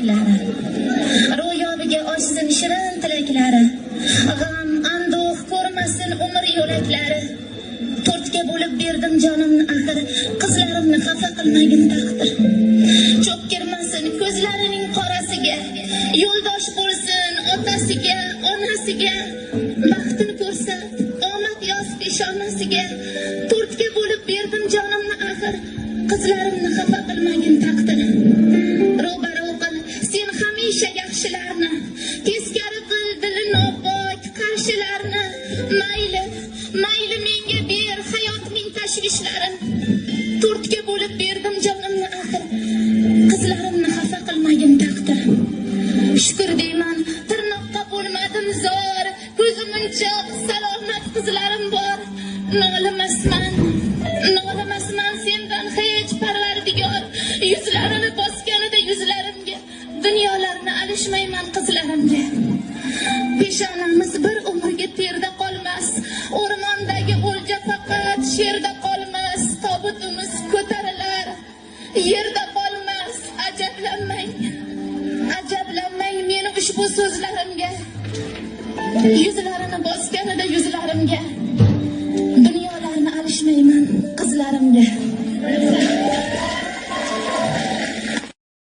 tilaklari. Ro'yobiga oshsin shirin tilaklari. G'am, anduh ko'rmasin umr yo'laklari. To'rtga bo'lib berdim jonimni axir, qizlarimni xafa qilmagin taqdir. Cho'kkirmasin ko'zlarining qorasiga, yo'ldosh bo'lsin otasiga, onasiga. Baxtini ko'rsat, omad yoz peshonasiga. To'rtga bo'lib berdim jonimni axir, qizlarimni xafa qilmagin taqdir. Ro'baro qil sen hamisha yaxshilarni, teskari qil dili nopok qarshilarni. Mayli, mayli menga ber hayotning tashvishlarin. To'rtga bo'lib berdim jonimni axir, qizlarimni xafa qilmagin taqdir. Shukr deyman, tirnoqqa bo'lmadim zor, ko'zimcha salomat qizlarim bor. Nolimasman sendan hech Parvardigor. Yuzlarini bosganida yuzlarimga, dunyolarni alishmayman qizlarimga. Peshonamiz bir umrga terda qolmas, o'rmondagi o'lja faqat sherda qolmas. Tobutimiz ko'tarilar, yerda qolmas. Ajablanmang meni ushbu so'zlarimga. Yuzlarini bosganida